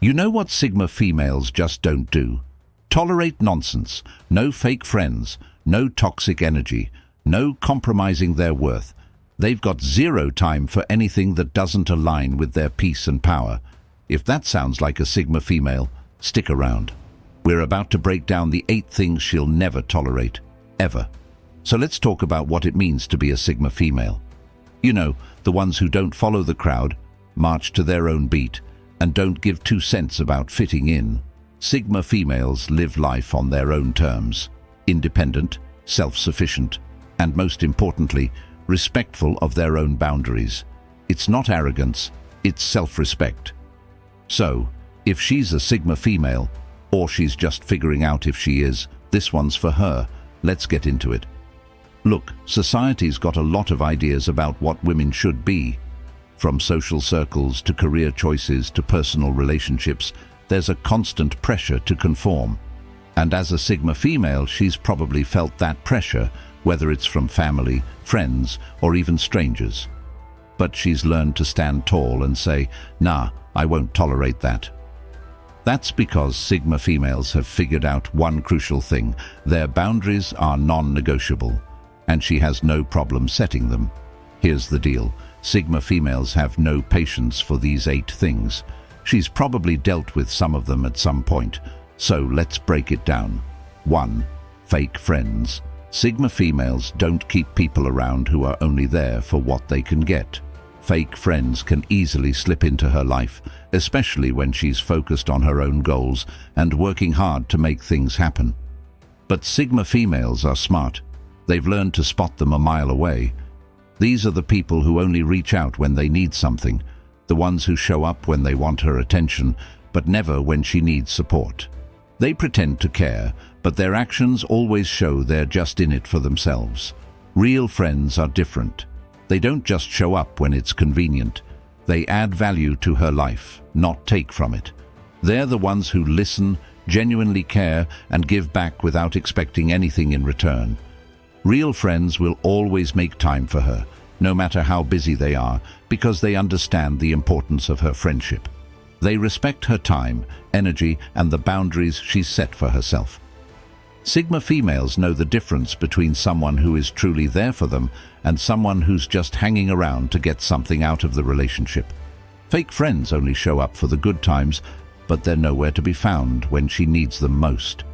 You know what Sigma females just don't do? Tolerate nonsense, no fake friends, no toxic energy, no compromising their worth. They've got zero time for anything that doesn't align with their peace and power. If that sounds like a Sigma female, stick around. We're about to break down the 8 things she'll never tolerate, ever. So let's talk about what it means to be a Sigma female. You know, the ones who don't follow the crowd, march to their own beat, and don't give 2 cents about fitting in. Sigma females live life on their own terms, independent, self-sufficient, and most importantly, respectful of their own boundaries. It's not arrogance, it's self-respect. So, if she's a Sigma female, or she's just figuring out if she is, this one's for her. Let's get into it. Look, society's got a lot of ideas about what women should be. From social circles to career choices to personal relationships, there's a constant pressure to conform. And as a Sigma female, she's probably felt that pressure, whether it's from family, friends, or even strangers. But she's learned to stand tall and say, "Nah, I won't tolerate that." That's because Sigma females have figured out one crucial thing: their boundaries are non-negotiable, and she has no problem setting them. Here's the deal: Sigma females have no patience for these 8 things. She's probably dealt with some of them at some point, so let's break it down. 1. Fake friends. Sigma females don't keep people around who are only there for what they can get. Fake friends can easily slip into her life, especially when she's focused on her own goals and working hard to make things happen. But Sigma females are smart. They've learned to spot them a mile away. These are the people who only reach out when they need something, the ones who show up when they want her attention, but never when she needs support. They pretend to care, but their actions always show they're just in it for themselves. Real friends are different. They don't just show up when it's convenient. They add value to her life, not take from it. They're the ones who listen, genuinely care, and give back without expecting anything in return. Real friends will always make time for her, no matter how busy they are, because they understand the importance of her friendship. They respect her time, energy, and the boundaries she's set for herself. Sigma females know the difference between someone who is truly there for them and someone who's just hanging around to get something out of the relationship. Fake friends only show up for the good times, but they're nowhere to be found when she needs them most.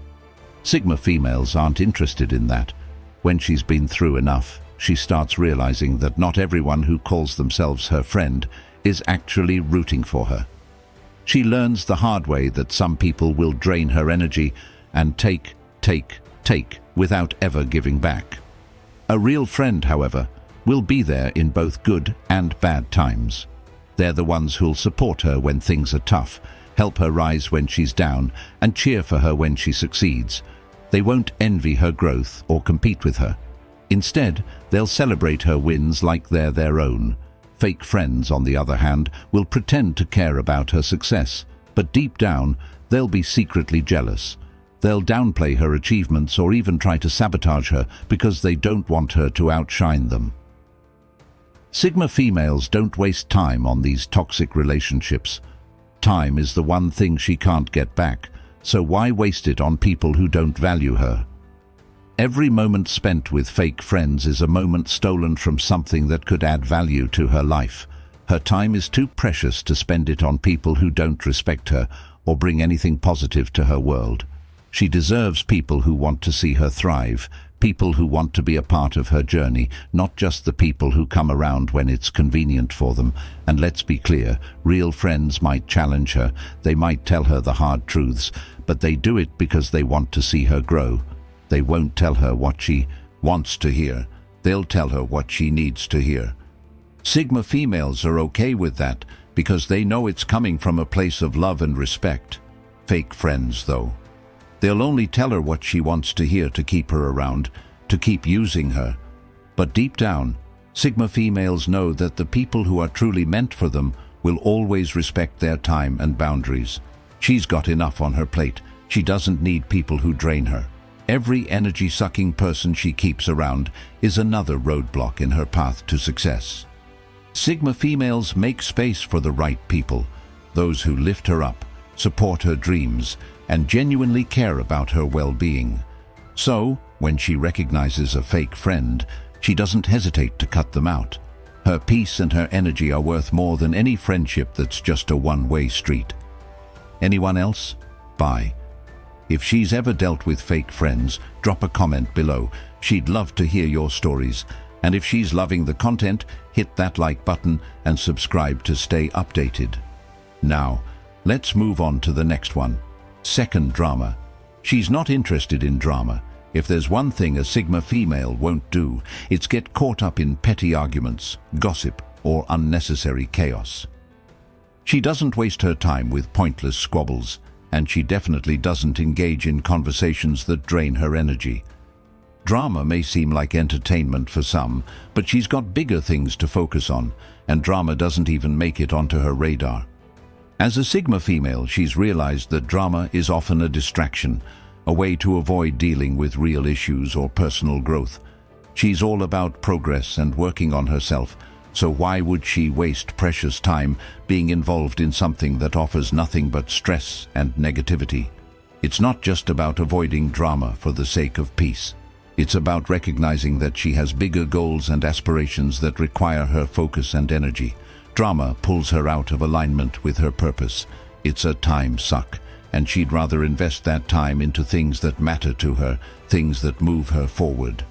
Sigma females aren't interested in that. When she's been through enough, she starts realizing that not everyone who calls themselves her friend is actually rooting for her. She learns the hard way that some people will drain her energy and take without ever giving back. A real friend, however, will be there in both good and bad times. They're the ones who'll support her when things are tough, help her rise when she's down, and cheer for her when she succeeds. They won't envy her growth or compete with her. Instead, they'll celebrate her wins like they're their own. Fake friends, on the other hand, will pretend to care about her success, but deep down, they'll be secretly jealous. They'll downplay her achievements or even try to sabotage her because they don't want her to outshine them. Sigma females don't waste time on these toxic relationships. Time is the one thing she can't get back, so why waste it on people who don't value her? Every moment spent with fake friends is a moment stolen from something that could add value to her life. Her time is too precious to spend it on people who don't respect her or bring anything positive to her world. She deserves people who want to see her thrive, people who want to be a part of her journey, not just the people who come around when it's convenient for them. And let's be clear, real friends might challenge her, they might tell her the hard truths, but they do it because they want to see her grow. They won't tell her what she wants to hear, they'll tell her what she needs to hear. Sigma females are okay with that because they know it's coming from a place of love and respect. Fake friends, though, they'll only tell her what she wants to hear to keep her around, to keep using her. But deep down, Sigma females know that the people who are truly meant for them will always respect their time and boundaries. She's got enough on her plate. She doesn't need people who drain her. Every energy-sucking person she keeps around is another roadblock in her path to success. Sigma females make space for the right people, those who lift her up, support her dreams, and genuinely care about her well-being. So, when she recognizes a fake friend, she doesn't hesitate to cut them out. Her peace and her energy are worth more than any friendship that's just a one-way street. Anyone else? Bye. If she's ever dealt with fake friends, drop a comment below. She'd love to hear your stories. And if she's loving the content, hit that like button and subscribe to stay updated. Now, let's move on to the next one. Second, drama. She's not interested in drama. If there's one thing a Sigma female won't do, it's get caught up in petty arguments, gossip, or unnecessary chaos. She doesn't waste her time with pointless squabbles, and she definitely doesn't engage in conversations that drain her energy. Drama may seem like entertainment for some, but she's got bigger things to focus on, and drama doesn't even make it onto her radar. As a Sigma female, she's realized that drama is often a distraction, a way to avoid dealing with real issues or personal growth. She's all about progress and working on herself, so why would she waste precious time being involved in something that offers nothing but stress and negativity? It's not just about avoiding drama for the sake of peace. It's about recognizing that she has bigger goals and aspirations that require her focus and energy. Drama pulls her out of alignment with her purpose. It's a time suck, and she'd rather invest that time into things that matter to her, things that move her forward.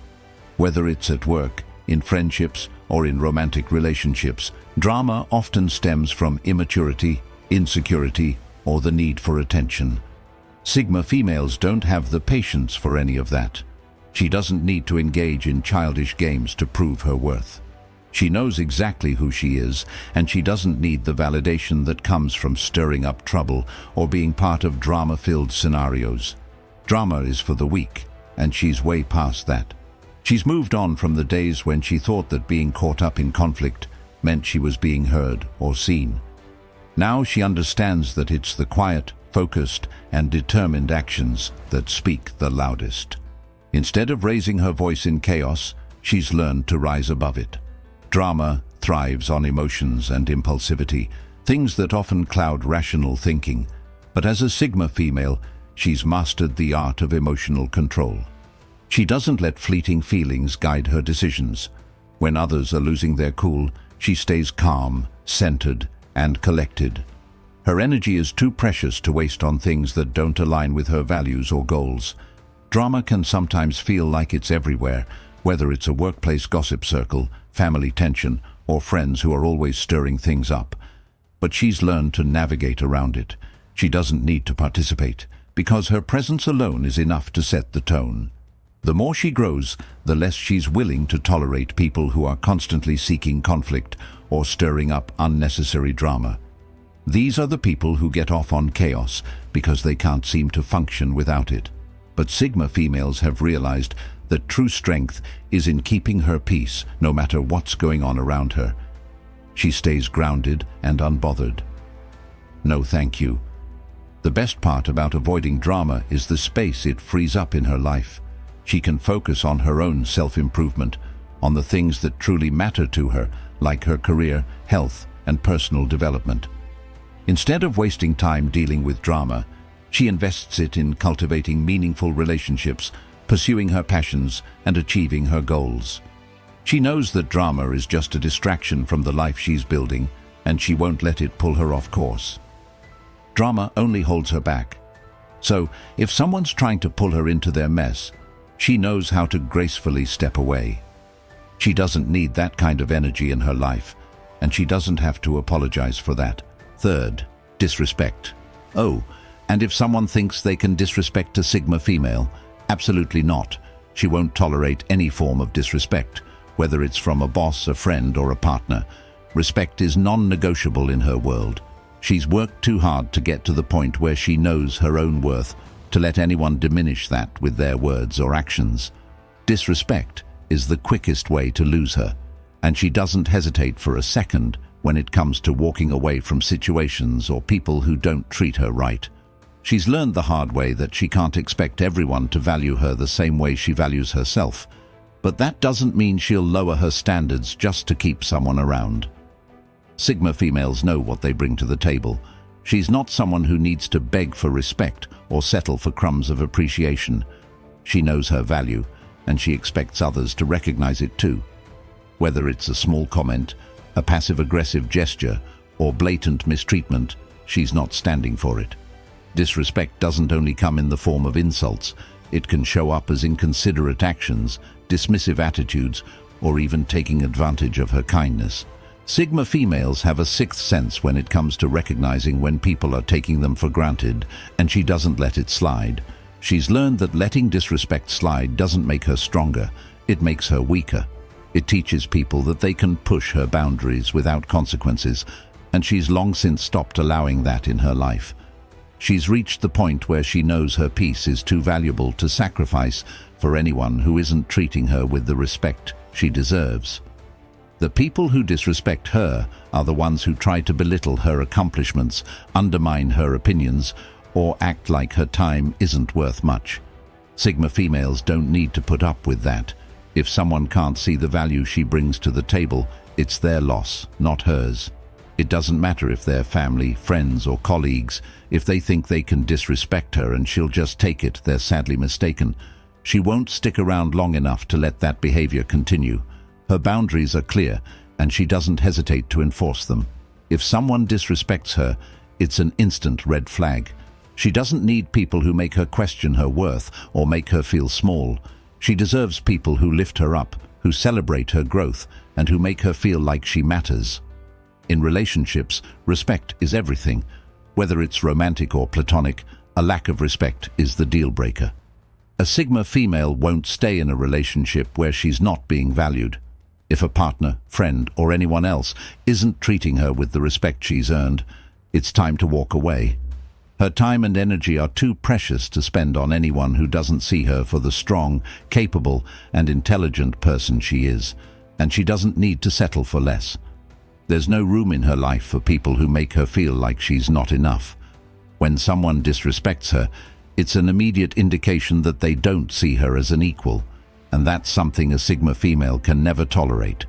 Whether it's at work, in friendships, or in romantic relationships, drama often stems from immaturity, insecurity, or the need for attention. Sigma females don't have the patience for any of that. She doesn't need to engage in childish games to prove her worth. She knows exactly who she is, and she doesn't need the validation that comes from stirring up trouble or being part of drama-filled scenarios. Drama is for the weak, and she's way past that. She's moved on from the days when she thought that being caught up in conflict meant she was being heard or seen. Now she understands that it's the quiet, focused, and determined actions that speak the loudest. Instead of raising her voice in chaos, she's learned to rise above it. Drama thrives on emotions and impulsivity, things that often cloud rational thinking. But as a Sigma female, she's mastered the art of emotional control. She doesn't let fleeting feelings guide her decisions. When others are losing their cool, she stays calm, centered, and collected. Her energy is too precious to waste on things that don't align with her values or goals. Drama can sometimes feel like it's everywhere, whether it's a workplace gossip circle, family tension, or friends who are always stirring things up. But she's learned to navigate around it. She doesn't need to participate, because her presence alone is enough to set the tone. The more she grows, the less she's willing to tolerate people who are constantly seeking conflict or stirring up unnecessary drama. These are the people who get off on chaos because they can't seem to function without it. But Sigma females have realized that true strength is in keeping her peace no matter what's going on around her. She stays grounded and unbothered. No, thank you. The best part about avoiding drama is the space it frees up in her life. She can focus on her own self-improvement, on the things that truly matter to her, like her career, health, and personal development. Instead of wasting time dealing with drama, she invests it in cultivating meaningful relationships, pursuing her passions, and achieving her goals. She knows that drama is just a distraction from the life she's building, and she won't let it pull her off course. Drama only holds her back. So, if someone's trying to pull her into their mess, she knows how to gracefully step away. She doesn't need that kind of energy in her life, and she doesn't have to apologize for that. Third, disrespect. Oh, and if someone thinks they can disrespect a Sigma female, absolutely not. She won't tolerate any form of disrespect, whether it's from a boss, a friend, or a partner. Respect is non-negotiable in her world. She's worked too hard to get to the point where she knows her own worth, to let anyone diminish that with their words or actions. Disrespect is the quickest way to lose her, and she doesn't hesitate for a second when it comes to walking away from situations or people who don't treat her right. She's learned the hard way that she can't expect everyone to value her the same way she values herself, but that doesn't mean she'll lower her standards just to keep someone around. Sigma females know what they bring to the table. She's not someone who needs to beg for respect or settle for crumbs of appreciation. She knows her value, and she expects others to recognize it too. Whether it's a small comment, a passive-aggressive gesture, or blatant mistreatment, she's not standing for it. Disrespect doesn't only come in the form of insults. It can show up as inconsiderate actions, dismissive attitudes, or even taking advantage of her kindness. Sigma females have a sixth sense when it comes to recognizing when people are taking them for granted, and she doesn't let it slide. She's learned that letting disrespect slide doesn't make her stronger, it makes her weaker. It teaches people that they can push her boundaries without consequences, and she's long since stopped allowing that in her life. She's reached the point where she knows her peace is too valuable to sacrifice for anyone who isn't treating her with the respect she deserves. The people who disrespect her are the ones who try to belittle her accomplishments, undermine her opinions, or act like her time isn't worth much. Sigma females don't need to put up with that. If someone can't see the value she brings to the table, it's their loss, not hers. It doesn't matter if they're family, friends, or colleagues. If they think they can disrespect her and she'll just take it, they're sadly mistaken. She won't stick around long enough to let that behavior continue. Her boundaries are clear, and she doesn't hesitate to enforce them. If someone disrespects her, it's an instant red flag. She doesn't need people who make her question her worth or make her feel small. She deserves people who lift her up, who celebrate her growth, and who make her feel like she matters. In relationships, respect is everything. Whether it's romantic or platonic, a lack of respect is the deal breaker. A Sigma female won't stay in a relationship where she's not being valued. If a partner, friend, or anyone else isn't treating her with the respect she's earned, it's time to walk away. Her time and energy are too precious to spend on anyone who doesn't see her for the strong, capable, and intelligent person she is, and she doesn't need to settle for less. There's no room in her life for people who make her feel like she's not enough. When someone disrespects her, it's an immediate indication that they don't see her as an equal, and that's something a Sigma female can never tolerate.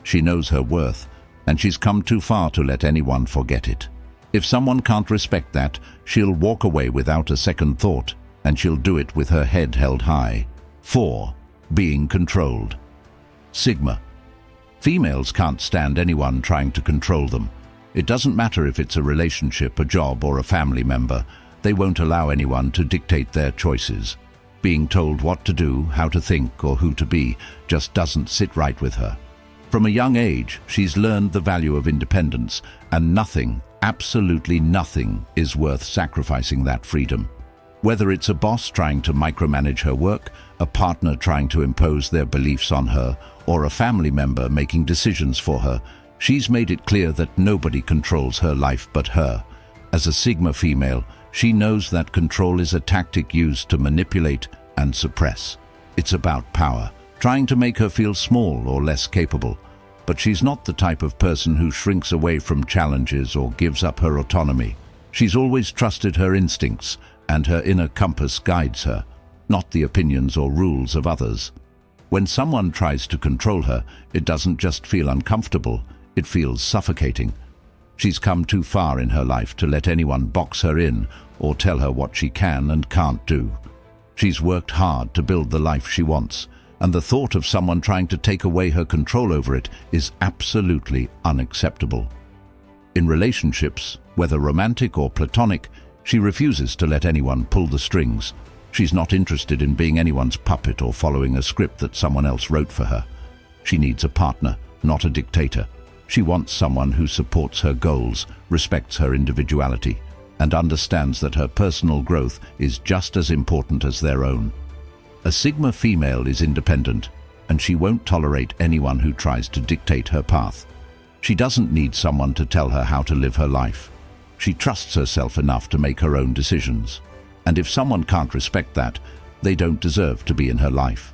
She knows her worth, and she's come too far to let anyone forget it. If someone can't respect that, she'll walk away without a second thought, and she'll do it with her head held high. 4. Being controlled. Sigma females can't stand anyone trying to control them. It doesn't matter if it's a relationship, a job, or a family member. They won't allow anyone to dictate their choices. Being told what to do, how to think, or who to be just doesn't sit right with her. From a young age, she's learned the value of independence, and nothing, absolutely nothing, is worth sacrificing that freedom. Whether it's a boss trying to micromanage her work, a partner trying to impose their beliefs on her, or a family member making decisions for her, she's made it clear that nobody controls her life but her. As a Sigma female, she knows that control is a tactic used to manipulate and suppress. It's about power, trying to make her feel small or less capable. But she's not the type of person who shrinks away from challenges or gives up her autonomy. She's always trusted her instincts, and her inner compass guides her, not the opinions or rules of others. When someone tries to control her, it doesn't just feel uncomfortable, it feels suffocating. She's come too far in her life to let anyone box her in or tell her what she can and can't do. She's worked hard to build the life she wants, and the thought of someone trying to take away her control over it is absolutely unacceptable. In relationships, whether romantic or platonic, she refuses to let anyone pull the strings. She's not interested in being anyone's puppet or following a script that someone else wrote for her. She needs a partner, not a dictator. She wants someone who supports her goals, respects her individuality, and understands that her personal growth is just as important as their own. A Sigma female is independent, and she won't tolerate anyone who tries to dictate her path. She doesn't need someone to tell her how to live her life. She trusts herself enough to make her own decisions. And if someone can't respect that, they don't deserve to be in her life.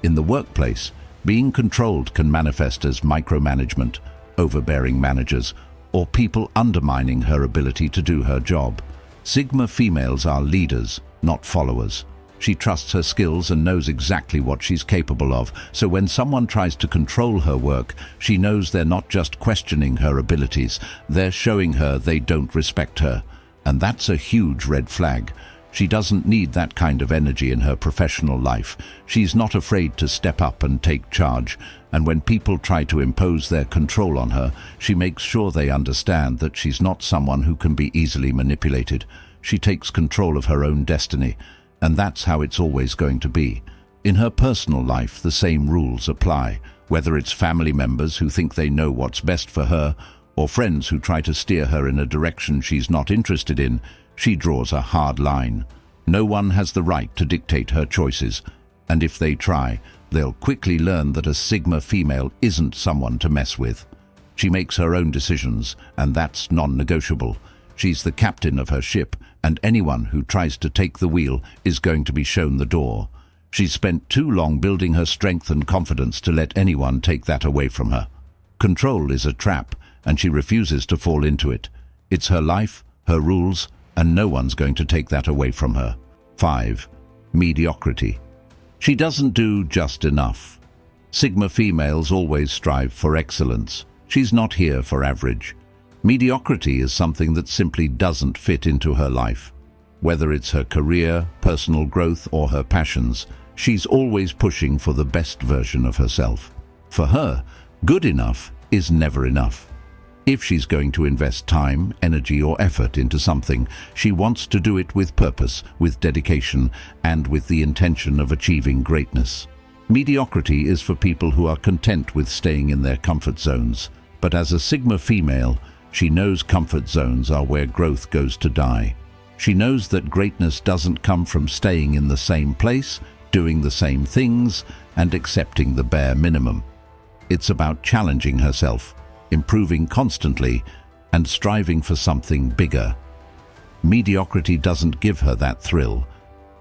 In the workplace, being controlled can manifest as micromanagement, overbearing managers, or people undermining her ability to do her job. Sigma females are leaders, not followers. She trusts her skills and knows exactly what she's capable of, so when someone tries to control her work, she knows they're not just questioning her abilities, they're showing her they don't respect her. And that's a huge red flag. She doesn't need that kind of energy in her professional life. She's not afraid to step up and take charge, and when people try to impose their control on her, she makes sure they understand that she's not someone who can be easily manipulated. She takes control of her own destiny. And that's how it's always going to be. In her personal life, the same rules apply, whether it's family members who think they know what's best for her, or friends who try to steer her in a direction she's not interested in. She draws a hard line. No one has the right to dictate her choices, and if they try, they'll quickly learn that a Sigma female isn't someone to mess with. She makes her own decisions, and that's non-negotiable. She's the captain of her ship, and anyone who tries to take the wheel is going to be shown the door. She's spent too long building her strength and confidence to let anyone take that away from her. Control is a trap, and she refuses to fall into it. It's her life, her rules, and no one's going to take that away from her. 5. Mediocrity. She doesn't do just enough. Sigma females always strive for excellence. She's not here for average. Mediocrity is something that simply doesn't fit into her life. Whether it's her career, personal growth, or her passions, she's always pushing for the best version of herself. For her, good enough is never enough. If she's going to invest time, energy, or effort into something, she wants to do it with purpose, with dedication, and with the intention of achieving greatness. Mediocrity is for people who are content with staying in their comfort zones. But as a Sigma female, she knows comfort zones are where growth goes to die. She knows that greatness doesn't come from staying in the same place, doing the same things, and accepting the bare minimum. It's about challenging herself, improving constantly, and striving for something bigger. Mediocrity doesn't give her that thrill.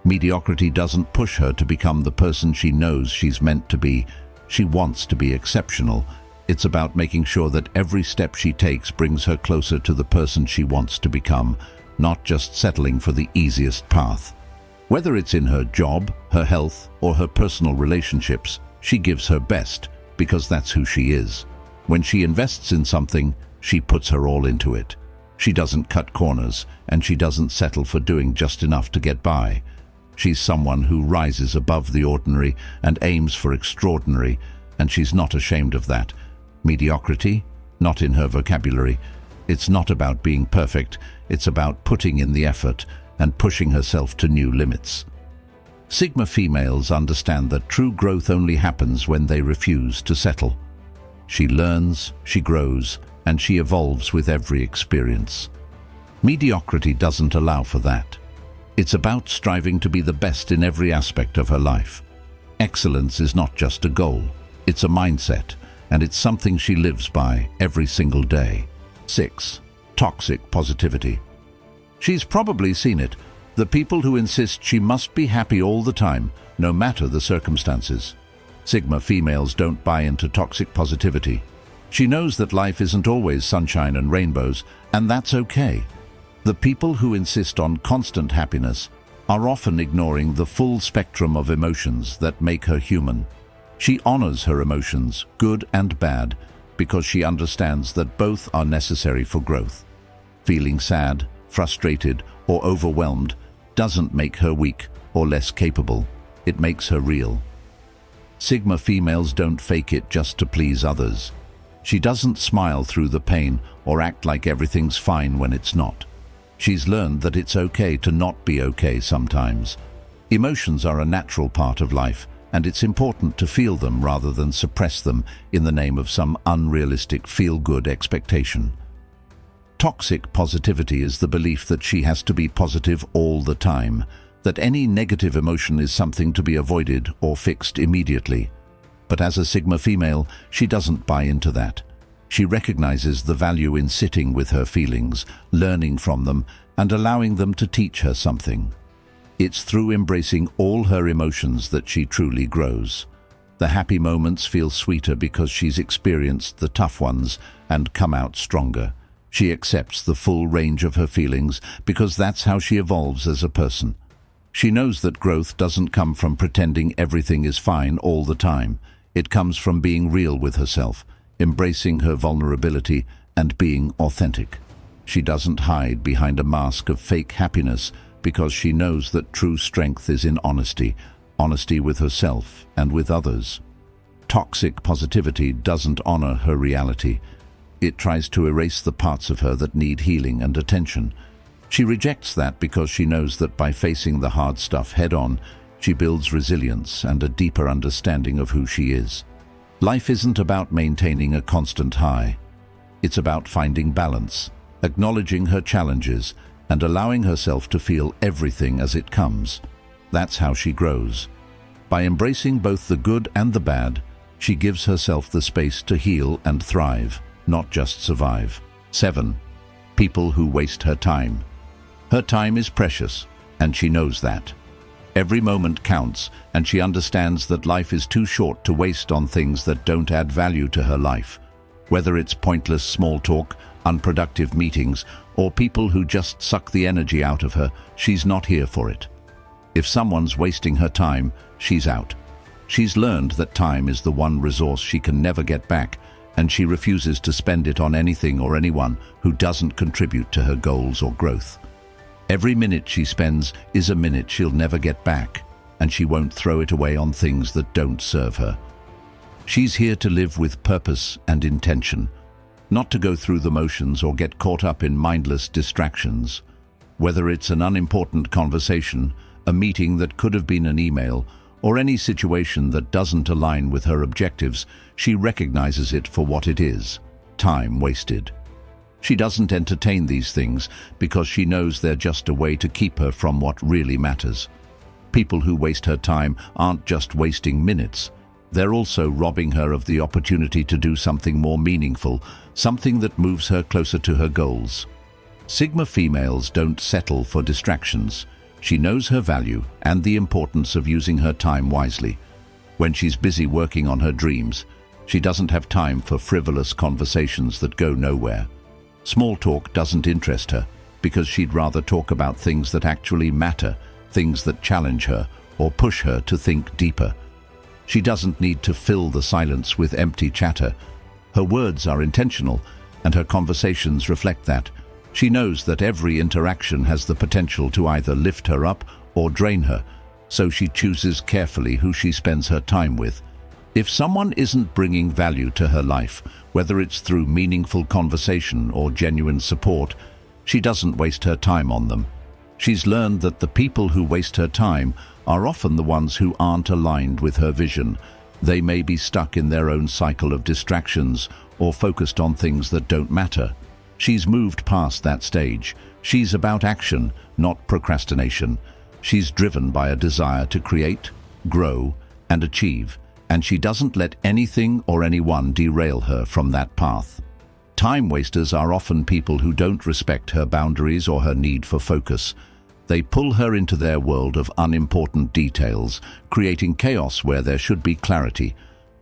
Mediocrity doesn't push her to become the person she knows she's meant to be. She wants to be exceptional. It's about making sure that every step she takes brings her closer to the person she wants to become, not just settling for the easiest path. Whether it's in her job, her health, or her personal relationships, she gives her best because that's who she is. When she invests in something, she puts her all into it. She doesn't cut corners, and she doesn't settle for doing just enough to get by. She's someone who rises above the ordinary and aims for extraordinary, and she's not ashamed of that. Mediocrity? Not in her vocabulary. It's not about being perfect, it's about putting in the effort and pushing herself to new limits. Sigma females understand that true growth only happens when they refuse to settle. She learns, she grows, and she evolves with every experience. Mediocrity doesn't allow for that. It's about striving to be the best in every aspect of her life. Excellence is not just a goal, it's a mindset, and it's something she lives by every single day. 6. Toxic positivity. She's probably seen it. The people who insist she must be happy all the time, no matter the circumstances. Sigma females don't buy into toxic positivity. She knows that life isn't always sunshine and rainbows, and that's okay. The people who insist on constant happiness are often ignoring the full spectrum of emotions that make her human. She honors her emotions, good and bad, because she understands that both are necessary for growth. Feeling sad, frustrated, or overwhelmed doesn't make her weak or less capable. It makes her real. Sigma females don't fake it just to please others. She doesn't smile through the pain or act like everything's fine when it's not. She's learned that it's okay to not be okay sometimes. Emotions are a natural part of life, and it's important to feel them rather than suppress them in the name of some unrealistic feel-good expectation. Toxic positivity is the belief that she has to be positive all the time, that any negative emotion is something to be avoided or fixed immediately. But as a Sigma female, she doesn't buy into that. She recognizes the value in sitting with her feelings, learning from them, and allowing them to teach her something. It's through embracing all her emotions that she truly grows. The happy moments feel sweeter because she's experienced the tough ones and come out stronger. She accepts the full range of her feelings because that's how she evolves as a person. She knows that growth doesn't come from pretending everything is fine all the time. It comes from being real with herself, embracing her vulnerability and being authentic. She doesn't hide behind a mask of fake happiness because she knows that true strength is in honesty, honesty with herself and with others. Toxic positivity doesn't honor her reality. It tries to erase the parts of her that need healing and attention. She rejects that because she knows that by facing the hard stuff head-on, she builds resilience and a deeper understanding of who she is. Life isn't about maintaining a constant high. It's about finding balance, acknowledging her challenges, and allowing herself to feel everything as it comes. That's how she grows. By embracing both the good and the bad, she gives herself the space to heal and thrive, not just survive. 7. People who waste her time. Her time is precious, and she knows that. Every moment counts, and she understands that life is too short to waste on things that don't add value to her life. Whether it's pointless small talk, unproductive meetings, or people who just suck the energy out of her, she's not here for it. If someone's wasting her time, she's out. She's learned that time is the one resource she can never get back, and she refuses to spend it on anything or anyone who doesn't contribute to her goals or growth. Every minute she spends is a minute she'll never get back, and she won't throw it away on things that don't serve her. She's here to live with purpose and intention, not to go through the motions or get caught up in mindless distractions. Whether it's an unimportant conversation, a meeting that could have been an email, or any situation that doesn't align with her objectives, she recognizes it for what it is: time wasted. She doesn't entertain these things because she knows they're just a way to keep her from what really matters. People who waste her time aren't just wasting minutes. They're also robbing her of the opportunity to do something more meaningful, something that moves her closer to her goals. Sigma females don't settle for distractions. She knows her value and the importance of using her time wisely. When she's busy working on her dreams, she doesn't have time for frivolous conversations that go nowhere. Small talk doesn't interest her because she'd rather talk about things that actually matter, things that challenge her or push her to think deeper. She doesn't need to fill the silence with empty chatter. Her words are intentional, and her conversations reflect that. She knows that every interaction has the potential to either lift her up or drain her, so she chooses carefully who she spends her time with. If someone isn't bringing value to her life, whether it's through meaningful conversation or genuine support, she doesn't waste her time on them. She's learned that the people who waste her time are often the ones who aren't aligned with her vision. They may be stuck in their own cycle of distractions or focused on things that don't matter. She's moved past that stage. She's about action, not procrastination. She's driven by a desire to create, grow, and achieve, and she doesn't let anything or anyone derail her from that path. Time wasters are often people who don't respect her boundaries or her need for focus. They pull her into their world of unimportant details, creating chaos where there should be clarity.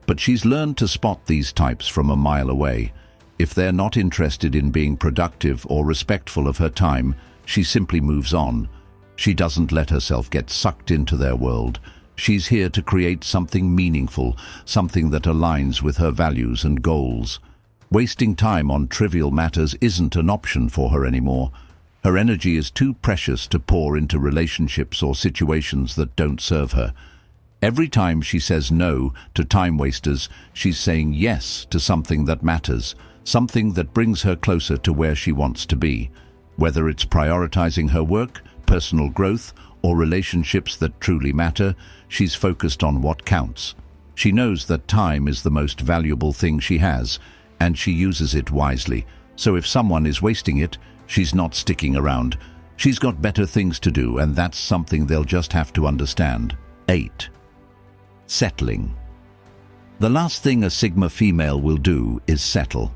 But she's learned to spot these types from a mile away. If they're not interested in being productive or respectful of her time, she simply moves on. She doesn't let herself get sucked into their world. She's here to create something meaningful, something that aligns with her values and goals. Wasting time on trivial matters isn't an option for her anymore. Her energy is too precious to pour into relationships or situations that don't serve her. Every time she says no to time wasters, she's saying yes to something that matters, something that brings her closer to where she wants to be. Whether it's prioritizing her work, personal growth, or relationships that truly matter, she's focused on what counts. She knows that time is the most valuable thing she has, and she uses it wisely. So if someone is wasting it, she's not sticking around. She's got better things to do, and that's something they'll just have to understand. 8. Settling. The last thing a Sigma female will do is settle.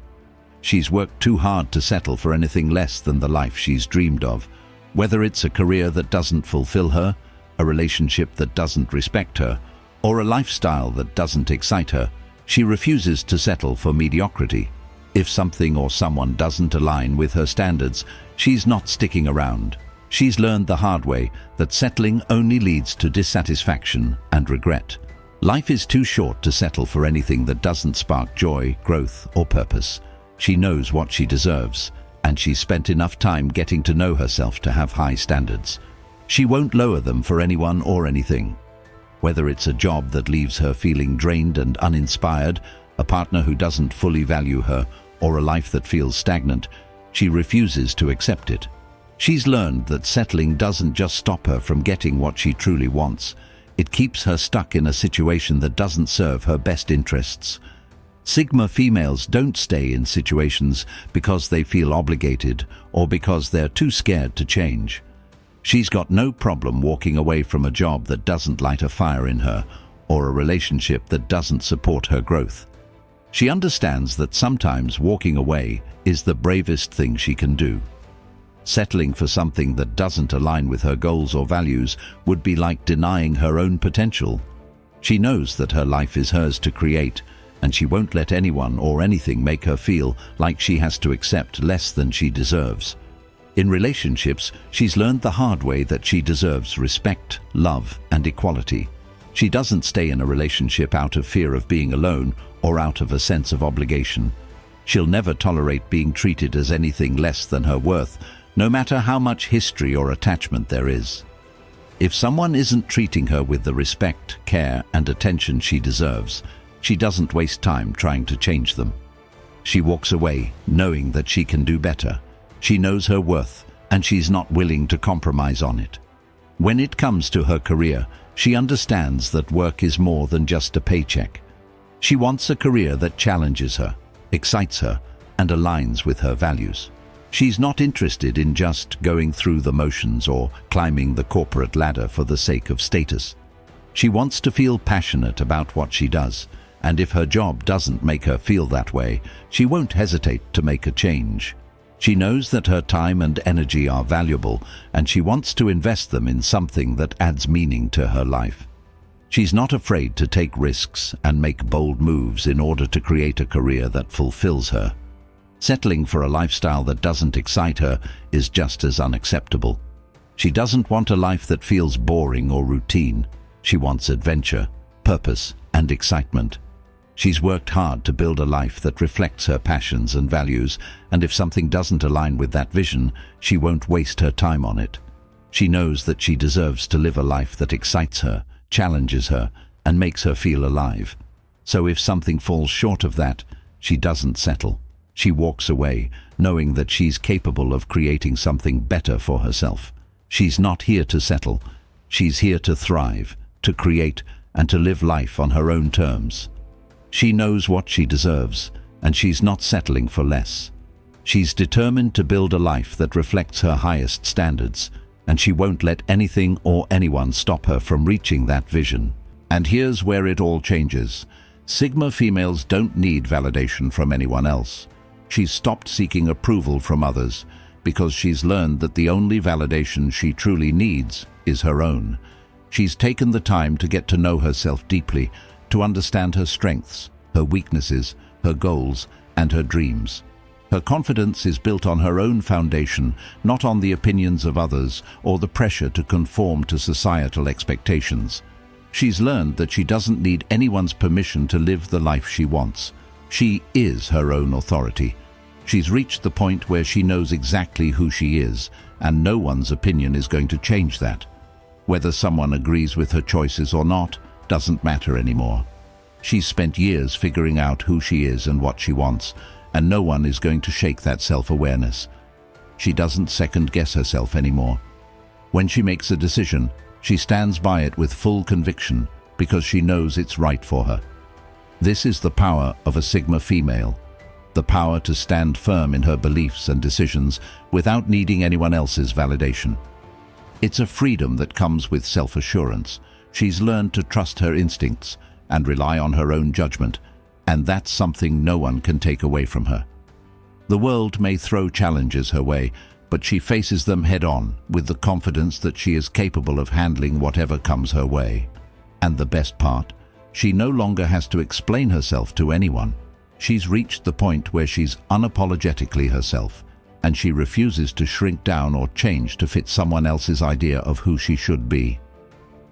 She's worked too hard to settle for anything less than the life she's dreamed of. Whether it's a career that doesn't fulfill her, a relationship that doesn't respect her, or a lifestyle that doesn't excite her, she refuses to settle for mediocrity. If something or someone doesn't align with her standards, she's not sticking around. She's learned the hard way that settling only leads to dissatisfaction and regret. Life is too short to settle for anything that doesn't spark joy, growth, or purpose. She knows what she deserves, and she's spent enough time getting to know herself to have high standards. She won't lower them for anyone or anything. Whether it's a job that leaves her feeling drained and uninspired, a partner who doesn't fully value her, or a life that feels stagnant, she refuses to accept it. She's learned that settling doesn't just stop her from getting what she truly wants. It keeps her stuck in a situation that doesn't serve her best interests. Sigma females don't stay in situations because they feel obligated or because they're too scared to change. She's got no problem walking away from a job that doesn't light a fire in her, or a relationship that doesn't support her growth. She understands that sometimes walking away is the bravest thing she can do. Settling for something that doesn't align with her goals or values would be like denying her own potential. She knows that her life is hers to create, and she won't let anyone or anything make her feel like she has to accept less than she deserves. In relationships, she's learned the hard way that she deserves respect, love, and equality. She doesn't stay in a relationship out of fear of being alone or out of a sense of obligation. She'll never tolerate being treated as anything less than her worth, no matter how much history or attachment there is. If someone isn't treating her with the respect, care, and attention she deserves, she doesn't waste time trying to change them. She walks away knowing that she can do better. She knows her worth, and she's not willing to compromise on it. When it comes to her career, she understands that work is more than just a paycheck. She wants a career that challenges her, excites her, and aligns with her values. She's not interested in just going through the motions or climbing the corporate ladder for the sake of status. She wants to feel passionate about what she does, and if her job doesn't make her feel that way, she won't hesitate to make a change. She knows that her time and energy are valuable, and she wants to invest them in something that adds meaning to her life. She's not afraid to take risks and make bold moves in order to create a career that fulfills her. Settling for a lifestyle that doesn't excite her is just as unacceptable. She doesn't want a life that feels boring or routine. She wants adventure, purpose, and excitement. She's worked hard to build a life that reflects her passions and values, and if something doesn't align with that vision, she won't waste her time on it. She knows that she deserves to live a life that excites her, challenges her, and makes her feel alive. So if something falls short of that, she doesn't settle. She walks away, knowing that she's capable of creating something better for herself. She's not here to settle. She's here to thrive, to create, and to live life on her own terms. She knows what she deserves, and she's not settling for less. She's determined to build a life that reflects her highest standards, and she won't let anything or anyone stop her from reaching that vision. And here's where it all changes. Sigma females don't need validation from anyone else. She's stopped seeking approval from others because she's learned that the only validation she truly needs is her own. She's taken the time to get to know herself deeply, to understand her strengths, her weaknesses, her goals, and her dreams. Her confidence is built on her own foundation, not on the opinions of others or the pressure to conform to societal expectations. She's learned that she doesn't need anyone's permission to live the life she wants. She is her own authority. She's reached the point where she knows exactly who she is, and no one's opinion is going to change that. Whether someone agrees with her choices or not doesn't matter anymore. She's spent years figuring out who she is and what she wants, and no one is going to shake that self-awareness. She doesn't second-guess herself anymore. When she makes a decision, she stands by it with full conviction because she knows it's right for her. This is the power of a Sigma female, the power to stand firm in her beliefs and decisions without needing anyone else's validation. It's a freedom that comes with self-assurance. She's learned to trust her instincts and rely on her own judgment, and that's something no one can take away from her. The world may throw challenges her way, but she faces them head-on with the confidence that she is capable of handling whatever comes her way. And the best part, she no longer has to explain herself to anyone. She's reached the point where she's unapologetically herself, and she refuses to shrink down or change to fit someone else's idea of who she should be.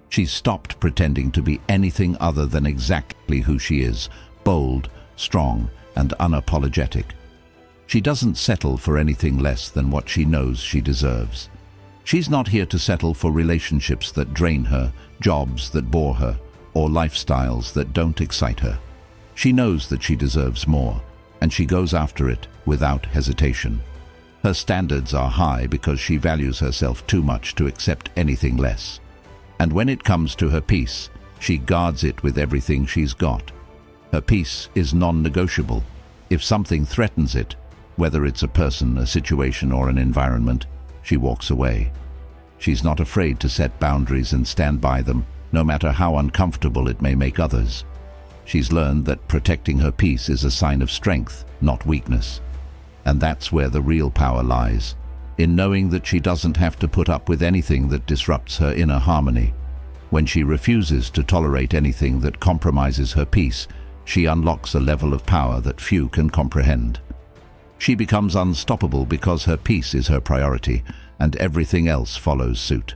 She's stopped pretending to be anything other than exactly who she is, bold, strong, and unapologetic. She doesn't settle for anything less than what she knows she deserves. She's not here to settle for relationships that drain her, jobs that bore her, or lifestyles that don't excite her. She knows that she deserves more, and she goes after it without hesitation. Her standards are high because she values herself too much to accept anything less. And when it comes to her peace, she guards it with everything she's got. Her peace is non-negotiable. If something threatens it, whether it's a person, a situation, or an environment, she walks away. She's not afraid to set boundaries and stand by them, no matter how uncomfortable it may make others. She's learned that protecting her peace is a sign of strength, not weakness. And that's where the real power lies, in knowing that she doesn't have to put up with anything that disrupts her inner harmony. When she refuses to tolerate anything that compromises her peace, she unlocks a level of power that few can comprehend. She becomes unstoppable because her peace is her priority, and everything else follows suit.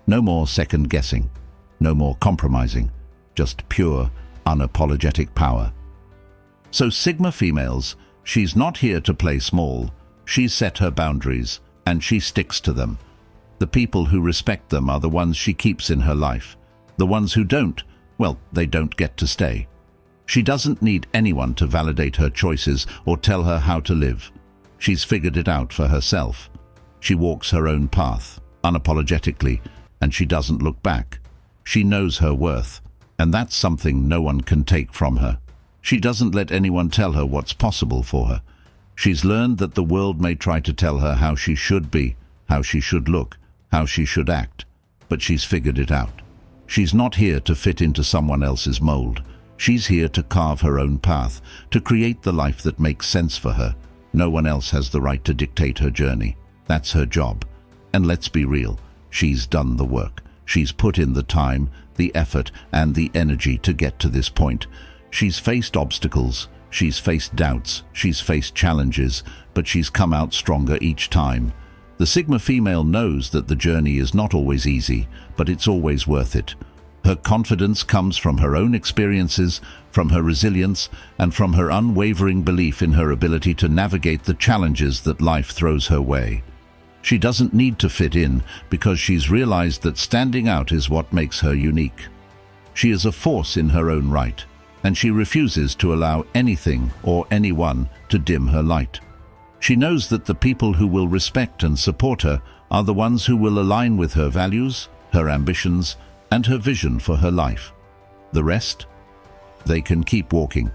No more second-guessing, no more compromising, just pure, unapologetic power. So Sigma females, she's not here to play small. She's set her boundaries, and she sticks to them. The people who respect them are the ones she keeps in her life. The ones who don't, well, they don't get to stay. She doesn't need anyone to validate her choices or tell her how to live. She's figured it out for herself. She walks her own path, unapologetically, and she doesn't look back. She knows her worth, and that's something no one can take from her. She doesn't let anyone tell her what's possible for her. She's learned that the world may try to tell her how she should be, how she should look, how she should act, but she's figured it out. She's not here to fit into someone else's mold. She's here to carve her own path, to create the life that makes sense for her. No one else has the right to dictate her journey. That's her job. And let's be real, she's done the work. She's put in the time, the effort, and the energy to get to this point. She's faced obstacles, she's faced doubts, she's faced challenges, but she's come out stronger each time. The Sigma female knows that the journey is not always easy, but it's always worth it. Her confidence comes from her own experiences, from her resilience, and from her unwavering belief in her ability to navigate the challenges that life throws her way. She doesn't need to fit in because she's realized that standing out is what makes her unique. She is a force in her own right, and she refuses to allow anything or anyone to dim her light. She knows that the people who will respect and support her are the ones who will align with her values, her ambitions, and her vision for her life. The rest? They can keep walking.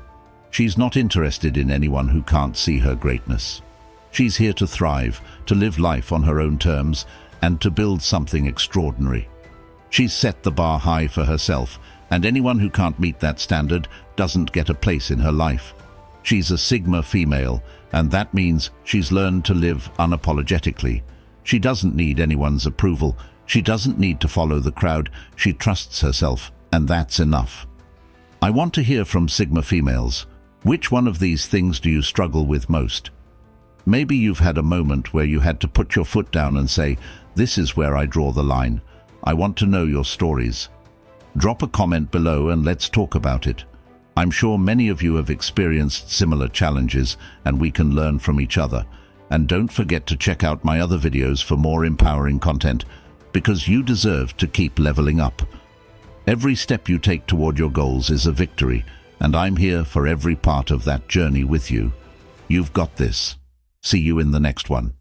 She's not interested in anyone who can't see her greatness. She's here to thrive, to live life on her own terms, and to build something extraordinary. She's set the bar high for herself, and anyone who can't meet that standard doesn't get a place in her life. She's a Sigma female, and that means she's learned to live unapologetically. She doesn't need anyone's approval. She doesn't need to follow the crowd. She trusts herself, and that's enough. I want to hear from Sigma females. Which one of these things do you struggle with most? Maybe you've had a moment where you had to put your foot down and say, "This is where I draw the line." I want to know your stories. Drop a comment below and let's talk about it. I'm sure many of you have experienced similar challenges, and we can learn from each other. And don't forget to check out my other videos for more empowering content, because you deserve to keep leveling up. Every step you take toward your goals is a victory, and I'm here for every part of that journey with you. You've got this. See you in the next one.